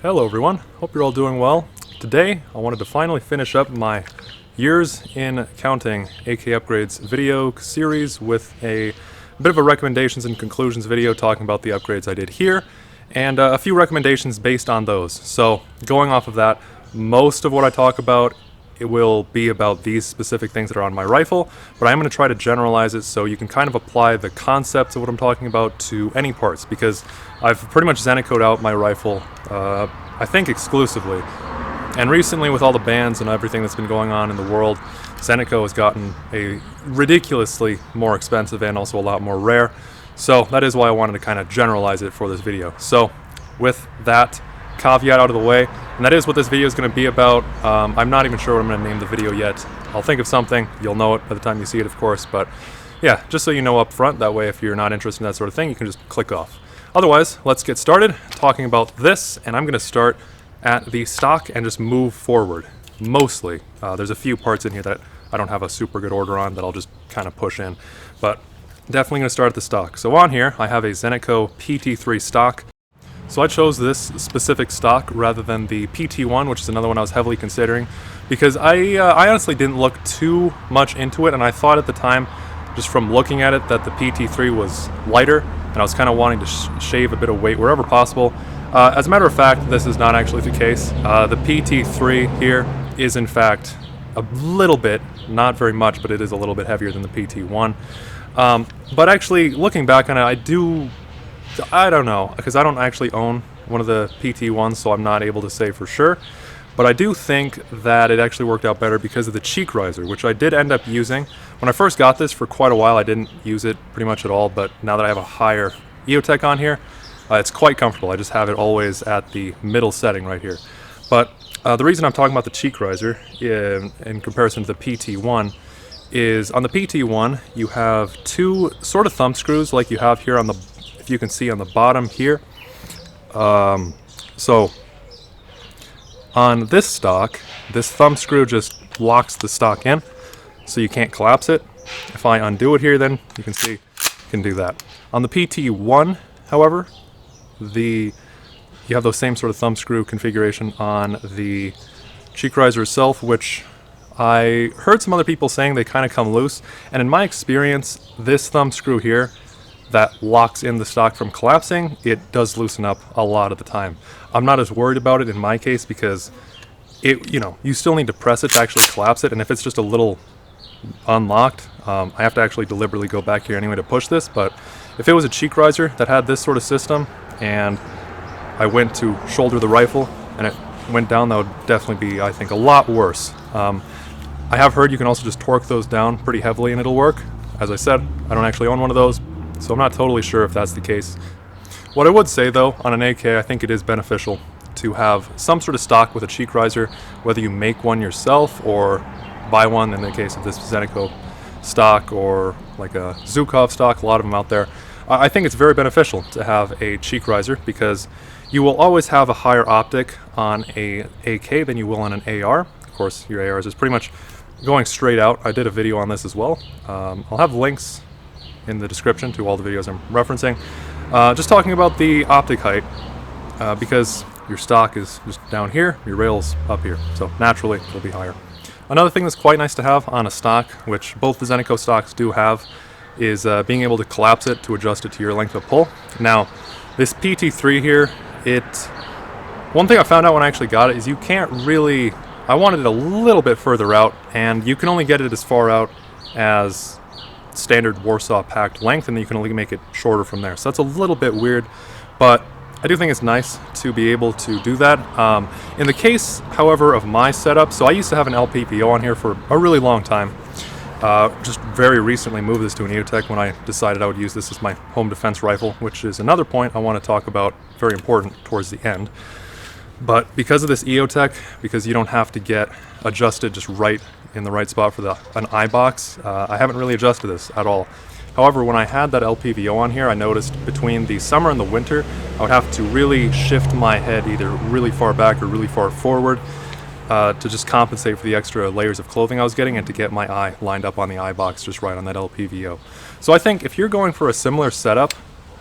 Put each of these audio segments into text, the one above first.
Hello everyone, hope you're all doing well. Today I wanted to finally finish up my years in counting AK upgrades video series with a bit of a recommendations and conclusions video talking about the upgrades I did here and a few recommendations based on those. So going off of that, most of what I talk about it will be about these specific things that are on my rifle, but I'm going to try to generalize it so you can kind of apply the concepts of what I'm talking about to any parts, because I've pretty much Zeniko'd out my rifle, I think exclusively. And recently with all the bans and everything that's been going on in the world, Zeniko has gotten a ridiculously more expensive and also a lot more rare. So that is why I wanted to kind of generalize it for this video. So with that caveat out of the way, and that is what this video is going to be about. I'm not even sure what I'm going to name the video yet. I'll think of something, you'll know it by the time you see it of course, but yeah, just so you know up front, that way if you're not interested in that sort of thing, you can just click off. Otherwise, let's get started talking about this, and I'm going to start at the stock and just move forward, mostly. There's a few parts in here that I don't have a super good order on that I'll just kind of push in, but definitely going to start at the stock. So on here, I have a Zeniko PT3 stock. So I chose this specific stock rather than the PT1, which is another one I was heavily considering, because I honestly didn't look too much into it, and I thought at the time, just from looking at it, that the PT3 was lighter, and I was kind of wanting to shave a bit of weight wherever possible. As a matter of fact, this is not actually the case. The PT3 here is in fact a little bit, not very much, but it is a little bit heavier than the PT1. But actually, looking back on it, I don't know, because I don't actually own one of the PT1s, so I'm not able to say for sure. But I do think that it actually worked out better because of the cheek riser, which I did end up using. When I first got this, for quite a while I didn't use it pretty much at all, but now that I have a higher EOTech on here, it's quite comfortable. I just have it always at the middle setting right here. But the reason I'm talking about the cheek riser in comparison to the PT1 is on the PT1 you have two sort of thumb screws like you have here on the, if you can see on the bottom here. So on this stock, this thumb screw just locks the stock in, so you can't collapse it. If I undo it here, then you can see you can do that. On the PT1, however, you have those same sort of thumb screw configuration on the cheek riser itself, which I heard some other people saying they kind of come loose, and in my experience, this thumb screw here that locks in the stock from collapsing, it does loosen up a lot of the time. I'm not as worried about it in my case because you still need to press it to actually collapse it, and if it's just a little unlocked, I have to actually deliberately go back here anyway to push this. But if it was a cheek riser that had this sort of system and I went to shoulder the rifle and it went down, that would definitely be, I think, a lot worse. I have heard you can also just torque those down pretty heavily and it'll work. As I said, I don't actually own one of those, so I'm not totally sure if that's the case. What I would say though, on an AK, I think it is beneficial to have some sort of stock with a cheek riser, whether you make one yourself or buy one, in the case of this Zeniko stock or like a Zukov stock, a lot of them out there. I think it's very beneficial to have a cheek riser because you will always have a higher optic on a AK than you will on an AR. Of course, your ARs is pretty much going straight out. I did a video on this as well. I'll have links in the description to all the videos I'm referencing. Just talking about the optic height, because your stock is just down here, your rail's up here, so naturally it'll be higher. Another thing that's quite nice to have on a stock, which both the Zeniko stocks do have, is being able to collapse it to adjust it to your length of pull. Now, this PT3 here, one thing I found out when I actually got it is you can't really, I wanted it a little bit further out, and you can only get it as far out as standard Warsaw packed length, and then you can only make it shorter from there. So that's a little bit weird, but I do think it's nice to be able to do that. In the case, however, of my setup, so I used to have an LPVO on here for a really long time. Just very recently moved this to an EOTech when I decided I would use this as my home defense rifle, which is another point I want to talk about, very important towards the end. But because of this EOTech, because you don't have to get adjusted just right in the right spot for an eye box, I haven't really adjusted this at all. However, when I had that LPVO on here, I noticed between the summer and the winter, I would have to really shift my head either really far back or really far forward to just compensate for the extra layers of clothing I was getting and to get my eye lined up on the eye box just right on that LPVO. So I think if you're going for a similar setup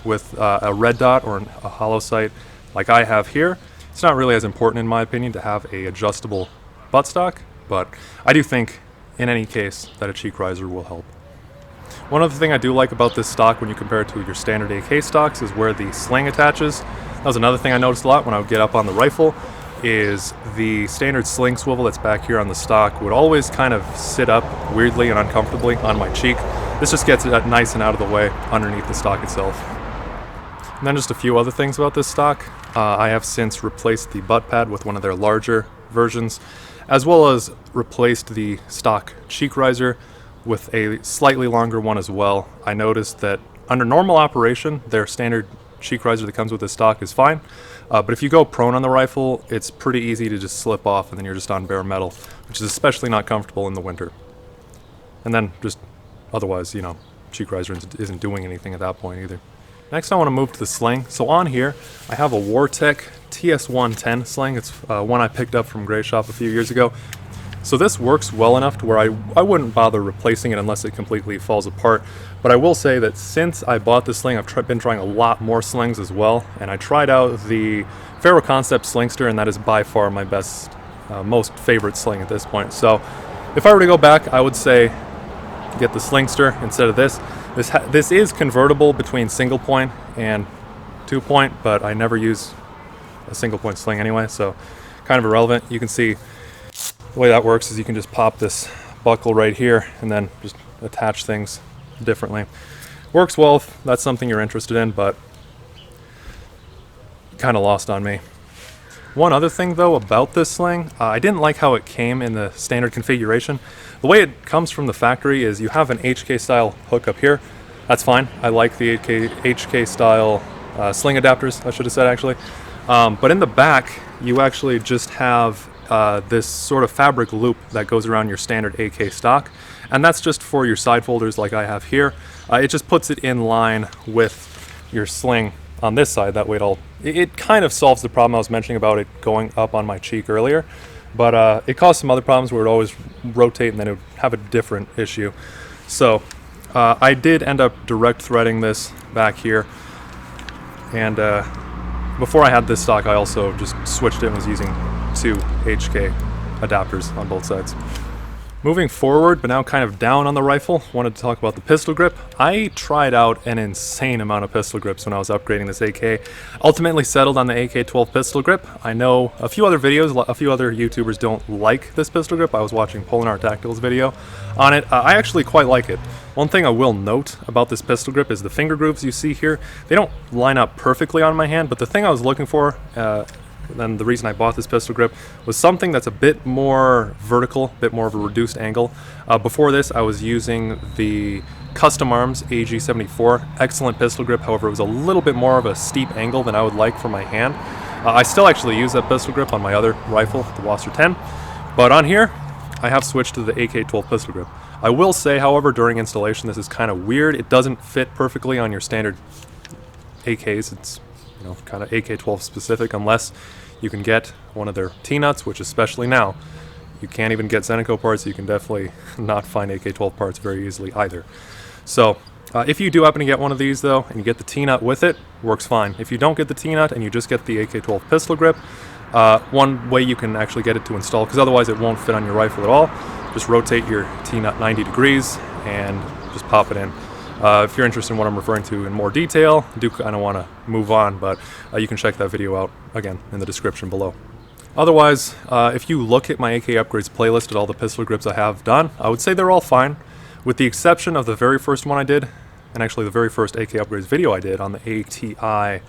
with a red dot or a hollow sight like I have here, It's not really as important in my opinion to have a adjustable buttstock, but I do think in any case that a cheek riser will help. One other thing I do like about this stock when you compare it to your standard AK stocks is where the sling attaches. That was another thing I noticed a lot when I would get up on the rifle, is the standard sling swivel that's back here on the stock would always kind of sit up weirdly and uncomfortably on my cheek. This just gets it nice and out of the way underneath the stock itself. And then just a few other things about this stock. I have since replaced the butt pad with one of their larger versions, as well as replaced the stock cheek riser with a slightly longer one as well. I noticed that under normal operation, their standard cheek riser that comes with this stock is fine, but if you go prone on the rifle, it's pretty easy to just slip off and then you're just on bare metal, which is especially not comfortable in the winter. And then just otherwise, you know, cheek riser isn't doing anything at that point either. Next I want to move to the sling. So on here I have a Wartech TS110 sling. It's one I picked up from Gray Shop a few years ago. So this works well enough to where I wouldn't bother replacing it unless it completely falls apart. But I will say that since I bought this sling, I've been trying a lot more slings as well. And I tried out the Ferro Concept Slingster, and that is by far my best, most favorite sling at this point. So if I were to go back, I would say get the Slingster instead of this. This is convertible between single point and 2-point, but I never use a single point sling anyway, so kind of irrelevant. You can see the way that works is you can just pop this buckle right here and then just attach things differently. Works well if that's something you're interested in, but kind of lost on me. One other thing though about this sling, I didn't like how it came in the standard configuration. The way it comes from the factory is you have an HK style hook up here. That's fine. I like the HK style sling adapters, I should have said actually. But in the back, you actually just have this sort of fabric loop that goes around your standard AK stock, and that's just for your side folders like I have here. It just puts it in line with your sling on this side. That way it kind of solves the problem I was mentioning about it going up on my cheek earlier, but it caused some other problems where it would always rotate and then it would have a different issue. So I did end up direct threading this back here, and before I had this stock I also just switched it and was using 2 HK adapters on both sides. Moving forward, but now kind of down on the rifle, wanted to talk about the pistol grip. I tried out an insane amount of pistol grips when I was upgrading this AK. Ultimately settled on the AK-12 pistol grip. I know a few other YouTubers don't like this pistol grip. I was watching Polinar Tactical's video on it. I actually quite like it. One thing I will note about this pistol grip is the finger grooves you see here. They don't line up perfectly on my hand, but the thing I was looking for, and the reason I bought this pistol grip, was something that's a bit more vertical, a bit more of a reduced angle. Before this, I was using the Custom Arms AG74. Excellent pistol grip, however, it was a little bit more of a steep angle than I would like for my hand. I still actually use that pistol grip on my other rifle, the Wasser 10, but on here, I have switched to the AK-12 pistol grip. I will say, however, during installation, this is kind of weird. It doesn't fit perfectly on your standard AKs. It's, you know, kind of AK-12 specific, unless you can get one of their T-nuts, which especially now, you can't even get Zeneco parts. You can definitely not find AK-12 parts very easily either. So if you do happen to get one of these though, and you get the T-nut with it, works fine. If you don't get the T-nut and you just get the AK-12 pistol grip, one way you can actually get it to install, because otherwise it won't fit on your rifle at all, just rotate your T-nut 90 degrees and just pop it in. If you're interested in what I'm referring to in more detail, I do kind of want to move on, but you can check that video out, again, in the description below. Otherwise, if you look at my AK upgrades playlist at all the pistol grips I have done, I would say they're all fine, with the exception of the very first one I did, and actually the very first AK upgrades video I did on the ATI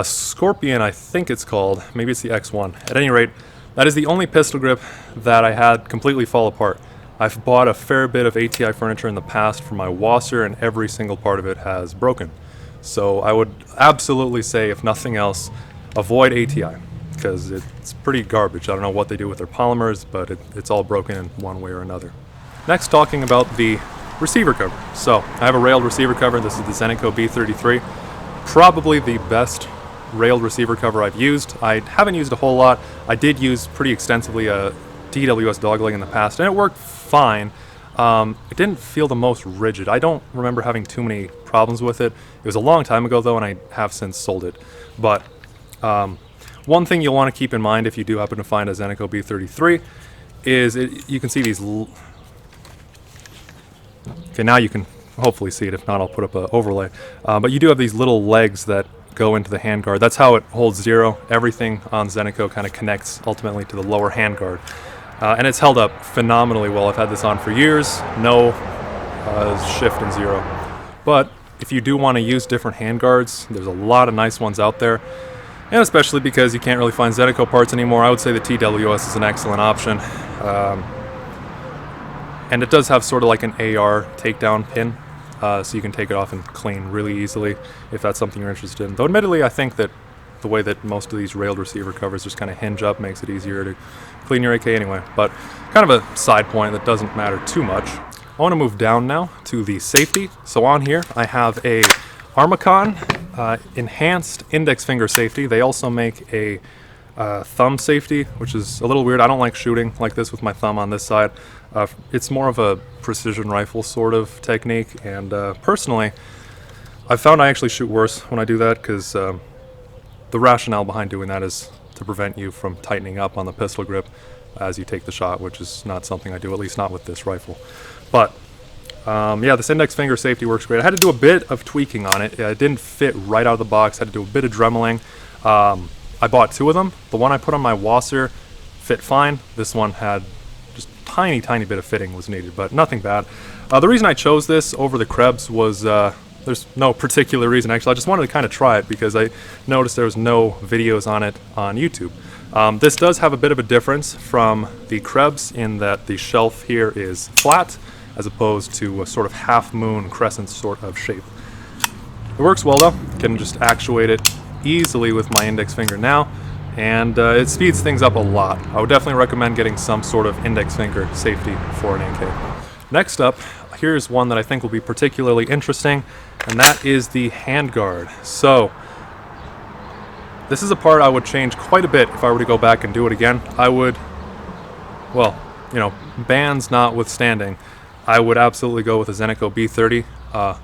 Scorpion, I think it's called. Maybe it's the X1. At any rate, that is the only pistol grip that I had completely fall apart. I've bought a fair bit of ATI furniture in the past for my Wasser, and every single part of it has broken. So I would absolutely say, if nothing else, avoid ATI, because it's pretty garbage. I don't know what they do with their polymers, but it's all broken in one way or another. Next, talking about the receiver cover. So I have a railed receiver cover. This is the Zeneco B33. Probably the best railed receiver cover I've used. I haven't used a whole lot. I did use pretty extensively a DWS dogleg in the past, and it worked fine. It didn't feel the most rigid. I don't remember having too many problems with it. It was a long time ago though, and I have since sold it. But One thing you'll want to keep in mind if you do happen to find a Zeniko B33 is you can see these. Okay, now you can hopefully see it. If not, I'll put up an overlay. But you do have these little legs that go into the handguard. That's how it holds zero. Everything on Zeniko kind of connects ultimately to the lower handguard. And it's held up phenomenally well. I've had this on for years. No shift in zero. But if you do want to use different handguards, there's a lot of nice ones out there. And especially because you can't really find Zeniko parts anymore, I would say the TWS is an excellent option. And it does have sort of like an AR takedown pin, so you can take it off and clean really easily if that's something you're interested in. Though admittedly, I think that the way that most of these railed receiver covers just kind of hinge up makes it easier to clean your AK anyway. But kind of a side point that doesn't matter too much. I want to move down now to the safety. So on here, I have a Armacon enhanced index finger safety. They also make a thumb safety, which is a little weird. I don't like shooting like this with my thumb on this side. It's more of a precision rifle sort of technique, and personally, I've found I actually shoot worse when I do that, because the rationale behind doing that is to prevent you from tightening up on the pistol grip as you take the shot, which is not something I do, at least not with this rifle. But yeah, this index finger safety works great. I had to do a bit of tweaking on it. It didn't fit right out of the box. I had to do a bit of dremeling. I bought two of them. The one I put on my Wasser fit fine. This one had just tiny bit of fitting was needed, but nothing bad. The reason I chose this over the Krebs was, there's no particular reason actually. I just wanted to kind of try it because I noticed there was no videos on it on YouTube. This does have a bit of a difference from the Krebs in that the shelf here is flat as opposed to a sort of half moon crescent sort of shape. It works well though. Can just actuate it easily with my index finger now, and it speeds things up a lot. I would definitely recommend getting some sort of index finger safety for an AK. Next up, here's one that I think will be particularly interesting, and that is the handguard. So this is a part I would change quite a bit if I were to go back and do it again. I would, well, you know, bans notwithstanding, I would absolutely go with a Zeniko B30.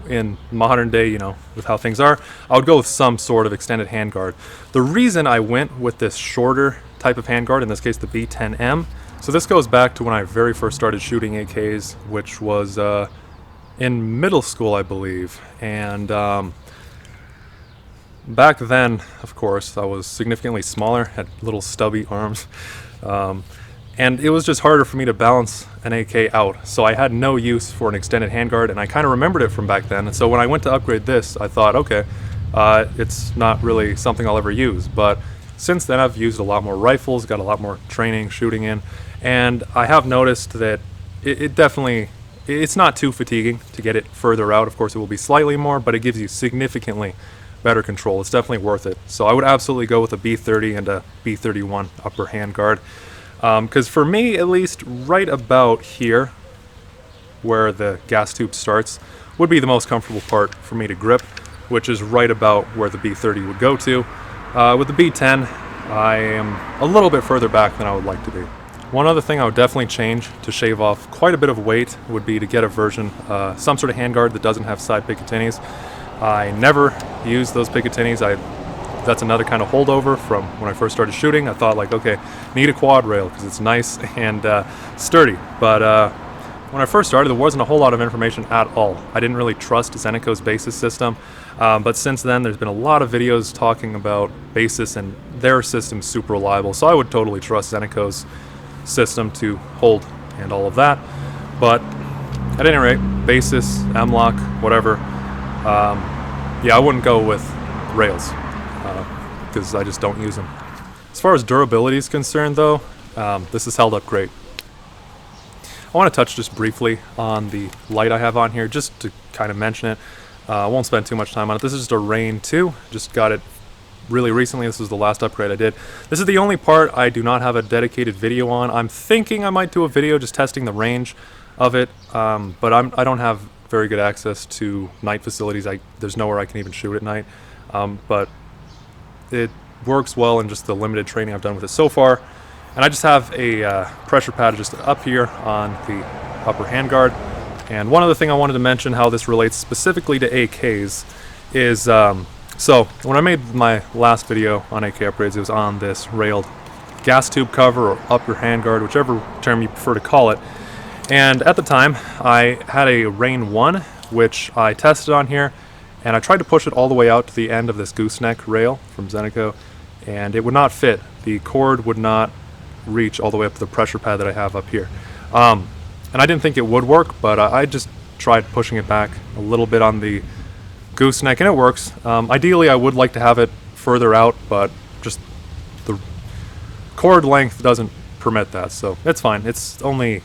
In modern day, you know, with how things are, I would go with some sort of extended handguard. The reason I went with this shorter type of handguard, in this case the B10M, so this goes back to when I very first started shooting AKs, which was in middle school, I believe. And back then, of course, I was significantly smaller, had little stubby arms. And it was just harder for me to balance an AK out. So I had no use for an extended handguard, and I kind of remembered it from back then. And so when I went to upgrade this, I thought, okay, it's not really something I'll ever use. But since then, I've used a lot more rifles, got a lot more training, shooting in. And I have noticed that it definitely, it's not too fatiguing to get it further out. Of course, it will be slightly more, but it gives you significantly better control. It's definitely worth it. So I would absolutely go with a B30 and a B31 upper handguard. Because for me, at least, right about here, where the gas tube starts, would be the most comfortable part for me to grip, which is right about where the B30 would go to. With the B10, I am a little bit further back than I would like to be. One other thing I would definitely change to shave off quite a bit of weight would be to get a version, some sort of handguard that doesn't have side Picatinis. I never use those Picatinis. That's another kind of holdover from when I first started shooting. I thought like, okay, need a quad rail because it's nice and sturdy. But when I first started, there wasn't a whole lot of information at all. I didn't really trust Zeniko's basis system. But since then, there's been a lot of videos talking about basis, and their system's super reliable. So I would totally trust Zeniko's system to hold and all of that. But at any rate, basis, M-lock, whatever. Yeah, I wouldn't go with rails, because I just don't use them. As far as durability is concerned though, this has held up great. I want to touch just briefly on the light I have on here, just to kind of mention it. I won't spend too much time on it. This is just a Rain 2, just got it really recently. This was the last upgrade I did. This is the only part I do not have a dedicated video on. I'm thinking I might do a video just testing the range of it, but I don't have very good access to night facilities. There's nowhere I can even shoot at night, but it works well in just the limited training I've done with it so far. And I just have a pressure pad just up here on the upper handguard. And one other thing I wanted to mention, how this relates specifically to AKs, is So when I made my last video on AK upgrades, it was on this railed gas tube cover, or upper handguard, whichever term you prefer to call it. And at the time, I had a Rain 1, which I tested on here, and I tried to push it all the way out to the end of this gooseneck rail from Zeniko, and it would not fit. The cord would not reach all the way up to the pressure pad that I have up here. And I didn't think it would work, but I just tried pushing it back a little bit on the gooseneck, and it works. Ideally, I would like to have it further out, but just the cord length doesn't permit that, so it's fine. It's only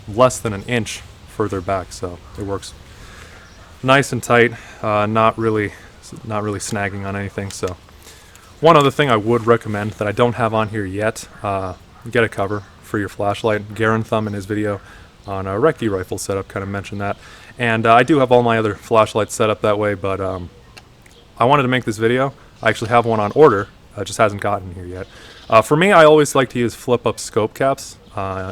less than an inch further back, so it works nice and tight. Not really snagging on anything. So one other thing I would recommend that I don't have on here yet, get a cover for your flashlight. Garen Thumb in his video on a recce rifle setup kind of mentioned that, and I do have all my other flashlights set up that way, but I wanted to make this video. I actually have one on order, just hasn't gotten here yet. For me, I always like to use flip-up scope caps.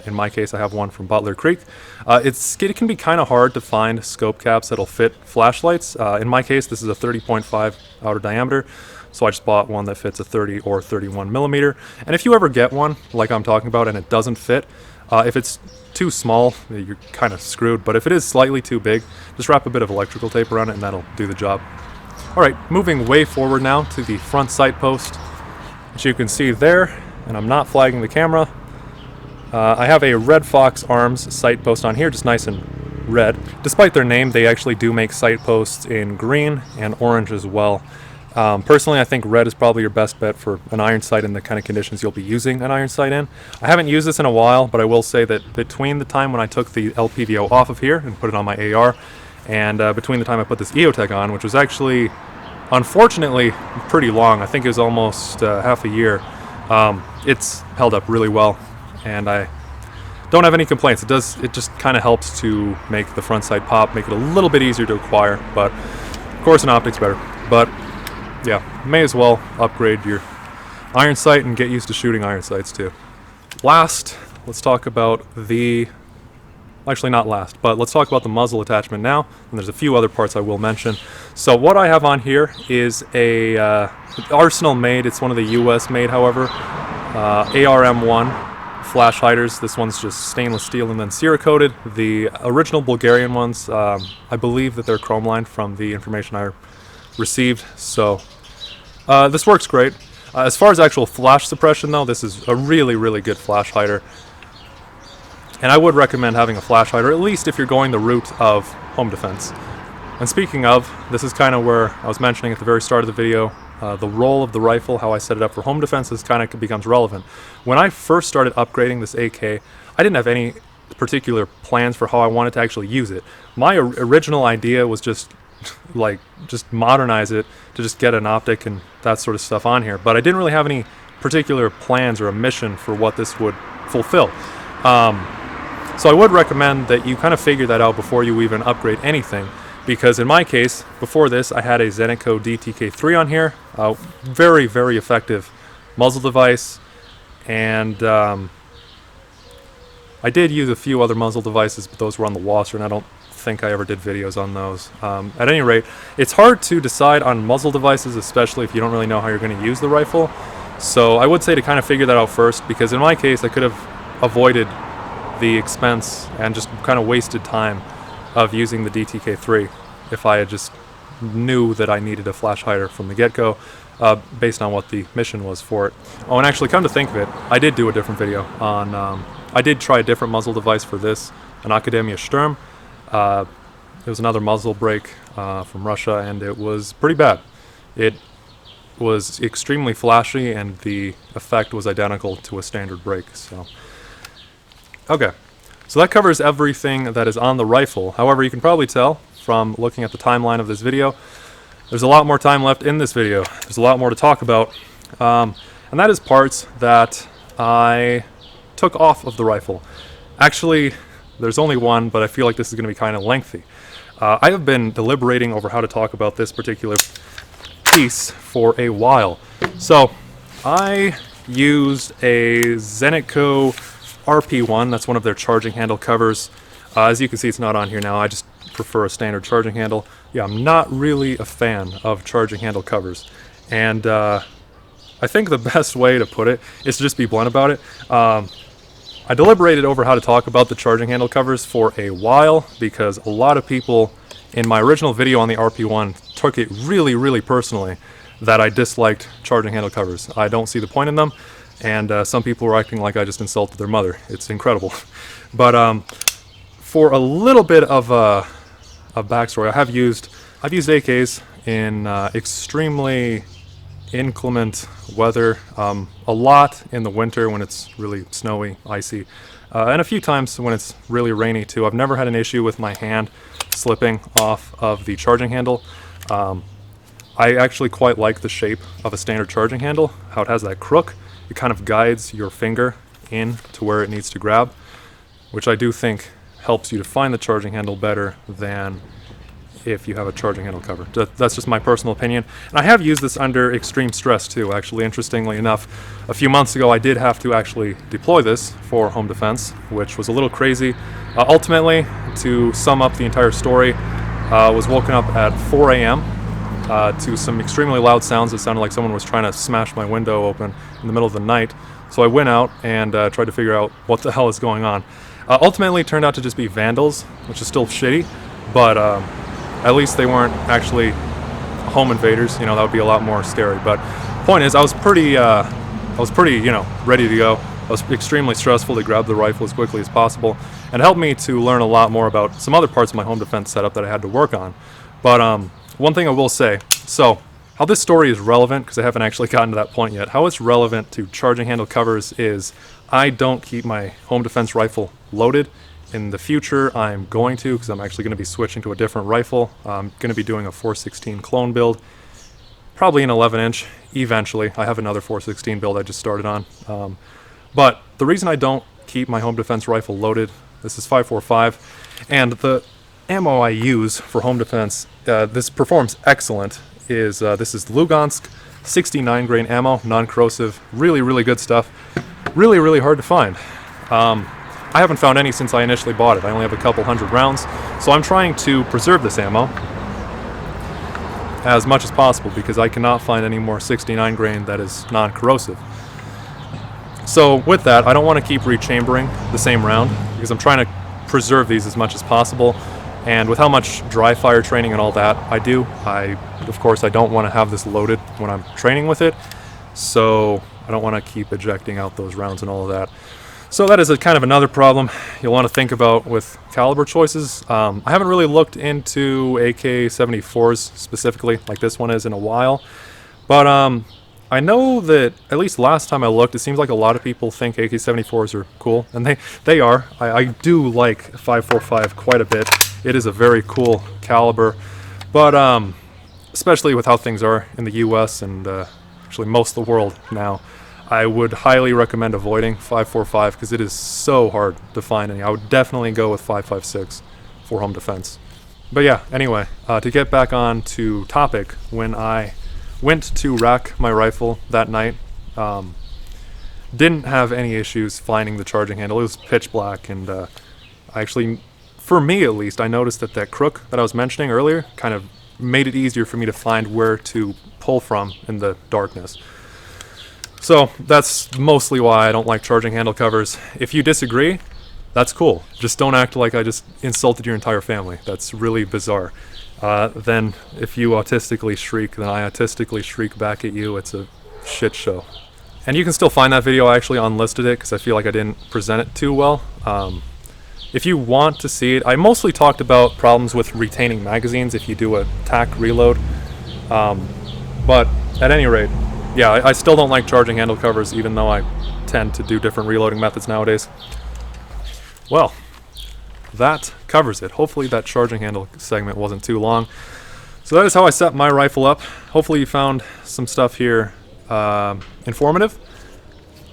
In my case, I have one from Butler Creek. It can be kind of hard to find scope caps that'll fit flashlights. In my case, this is a 30.5 outer diameter, so I just bought one that fits a 30 or 31 millimeter. And if you ever get one, like I'm talking about, and it doesn't fit, if it's too small, you're kind of screwed, but if it is slightly too big, just wrap a bit of electrical tape around it and that'll do the job. Alright, moving way forward now to the front sight post, which you can see there, and I'm not flagging the camera. I have a Red Fox Arms sight post on here, just nice and red. Despite their name, they actually do make sight posts in green and orange as well. Personally, I think red is probably your best bet for an iron sight in the kind of conditions you'll be using an iron sight in. I haven't used this in a while, but I will say that between the time when I took the LPVO off of here and put it on my AR, and between the time I put this EOTech on, which was actually, unfortunately, pretty long. I think it was almost half a year. It's held up really well, and I don't have any complaints. It just kind of helps to make the front sight pop, make it a little bit easier to acquire, but of course an optic's better. But yeah, may as well upgrade your iron sight and get used to shooting iron sights too. Last, let's talk about the, actually not last, but let's talk about the muzzle attachment now, and there's a few other parts I will mention. So what I have on here is a Arsenal made, it's one of the US made however, ARM1 flash hiders. This one's just stainless steel and then Cerakoted. The original Bulgarian ones, I believe that they're chrome lined from the information I received, so this works great. As far as actual flash suppression though, this is a really good flash hider, and I would recommend having a flash hider, at least if you're going the route of home defense. And speaking of, this is kind of where I was mentioning at the very start of the video, the role of the rifle, how I set it up for home defense, is kind of becomes relevant. When I first started upgrading this AK, I didn't have any particular plans for how I wanted to actually use it. My original idea was just modernize it to just get an optic and that sort of stuff on here, but I didn't really have any particular plans or a mission for what this would fulfill. So I would recommend that you kind of figure that out before you even upgrade anything, because in my case, before this, I had a Zeniko DTK3 on here, very effective muzzle device, and I did use a few other muzzle devices, but those were on the Wasser, and I don't think I ever did videos on those. At any rate, it's hard to decide on muzzle devices, especially if you don't really know how you're going to use the rifle. So I would say to kind of figure that out first, because in my case I could have avoided the expense and just kind of wasted time of using the DTK3 if I had just knew that I needed a flash hider from the get-go, based on what the mission was for it. Oh, and actually, come to think of it, I did do a different video on, I did try a different muzzle device for this, an Akademia Sturm. It was another muzzle brake from Russia, and it was pretty bad. It was extremely flashy, and the effect was identical to a standard brake. So, okay, so that covers everything that is on the rifle. However, you can probably tell from looking at the timeline of this video, there's a lot more time left in this video. There's a lot more to talk about, and that is parts that I took off of the rifle. Actually, there's only one, but I feel like this is going to be kind of lengthy. I have been deliberating over how to talk about this particular piece for a while. So, I used a Zeniko RP1, that's one of their charging handle covers. As you can see, it's not on here now. I just prefer a standard charging handle. Yeah, I'm not really a fan of charging handle covers. And I think the best way to put it is to just be blunt about it. I deliberated over how to talk about the charging handle covers for a while because a lot of people in my original video on the RP1 took it really, really personally that I disliked charging handle covers. I don't see the point in them, and some people were acting like I just insulted their mother. It's incredible. But for a little bit of a backstory, I've used AKs in extremely inclement weather, a lot in the winter when it's really snowy, icy, and a few times when it's really rainy too. I've never had an issue with my hand slipping off of the charging handle. I actually quite like the shape of a standard charging handle, how it has that crook. It kind of guides your finger in to where it needs to grab, which I do think helps you to find the charging handle better than if you have a charging handle cover. That's just my personal opinion. And I have used this under extreme stress too, actually. Interestingly enough, a few months ago I did have to actually deploy this for home defense, which was a little crazy. Ultimately, to sum up the entire story, was woken up at 4 a.m. To some extremely loud sounds. It sounded like someone was trying to smash my window open in the middle of the night. So I went out and tried to figure out what the hell is going on. Ultimately, it turned out to just be vandals, which is still shitty, but at least they weren't actually home invaders. You know, that would be a lot more scary. But point is, I was pretty, you know, ready to go. I was extremely stressful to grab the rifle as quickly as possible, and it helped me to learn a lot more about some other parts of my home defense setup that I had to work on. But one thing I will say, so how this story is relevant, because I haven't actually gotten to that point yet, how it's relevant to charging handle covers is I don't keep my home defense rifle loaded. In the future, I'm going to, because I'm actually going to be switching to a different rifle. I'm going to be doing a 416 clone build, probably an 11-inch eventually. I have another 416 build I just started on. But the reason I don't keep my home defense rifle loaded, this is 5.45, and the ammo I use for home defense, this performs excellent, is this is Lugansk 69 grain ammo, non-corrosive, really, really good stuff. Really, really hard to find. I haven't found any since I initially bought it. I only have a couple hundred rounds, so I'm trying to preserve this ammo as much as possible because I cannot find any more 69 grain that is non-corrosive. So with that, I don't want to keep rechambering the same round because I'm trying to preserve these as much as possible. And with how much dry fire training and all that I do, of course I don't want to have this loaded when I'm training with it, so I don't want to keep ejecting out those rounds and all of that. So that is a kind of another problem you'll want to think about with caliber choices. I haven't really looked into AK-74s specifically, like this one is, in a while, but I know that at least last time I looked, it seems like a lot of people think AK-74s are cool, and they are. I do like 5.45 quite a bit. It is a very cool caliber, but especially with how things are in the US and actually most of the world now, I would highly recommend avoiding 5.45 because it is so hard to find any. I would definitely go with 5.56 for home defense. But yeah, anyway, to get back on to topic, when I went to rack my rifle that night, didn't have any issues finding the charging handle. It was pitch black, and I actually, for me at least, I noticed that that crook that I was mentioning earlier kind of made it easier for me to find where to pull from in the darkness. So that's mostly why I don't like charging handle covers. If you disagree, that's cool. Just don't act like I just insulted your entire family. That's really bizarre. Then if you autistically shriek, then I autistically shriek back at you. It's a shit show. And you can still find that video. I actually unlisted it because I feel like I didn't present it too well. If you want to see it, I mostly talked about problems with retaining magazines if you do a tack reload. But at any rate, yeah, I still don't like charging handle covers, even though I tend to do different reloading methods nowadays. Well, that covers it. Hopefully that charging handle segment wasn't too long. So that is how I set my rifle up. Hopefully you found some stuff here informative.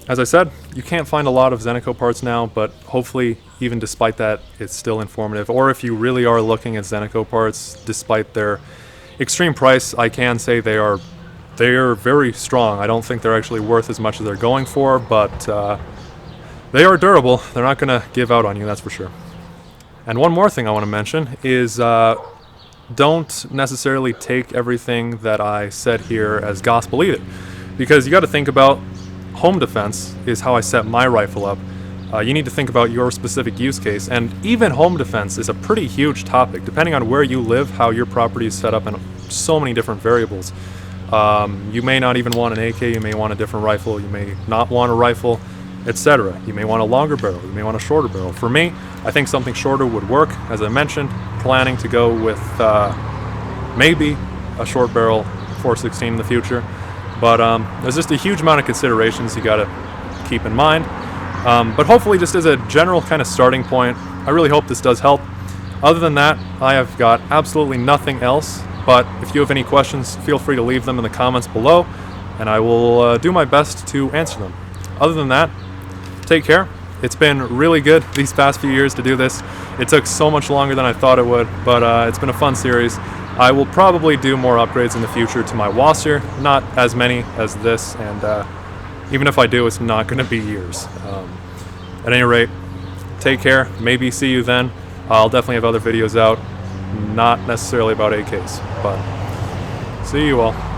As I said, you can't find a lot of Zeniko parts now, but hopefully even despite that, it's still informative. Or if you really are looking at Zeniko parts, despite their extreme price, I can say they are very strong. I don't think they're actually worth as much as they're going for, but they are durable. They're not going to give out on you, that's for sure. And one more thing I want to mention is don't necessarily take everything that I said here as gospel either, because you got to think about home defense is how I set my rifle up. You need to think about your specific use case, and even home defense is a pretty huge topic depending on where you live, how your property is set up, and so many different variables. You may not even want an AK, you may want a different rifle, you may not want a rifle, etc. You may want a longer barrel, you may want a shorter barrel. For me, I think something shorter would work. As I mentioned, planning to go with maybe a short barrel 416 in the future. But there's just a huge amount of considerations you got to keep in mind. But hopefully, just as a general kind of starting point, I really hope this does help. Other than that, I have got absolutely nothing else. But if you have any questions, feel free to leave them in the comments below, and I will do my best to answer them. Other than that, take care. It's been really good these past few years to do this. It took so much longer than I thought it would, but it's been a fun series. I will probably do more upgrades in the future to my Wasser, not as many as this, and even if I do, it's not going to be years. At any rate, take care. Maybe see you then. I'll definitely have other videos out, not necessarily about AKs, but see you all.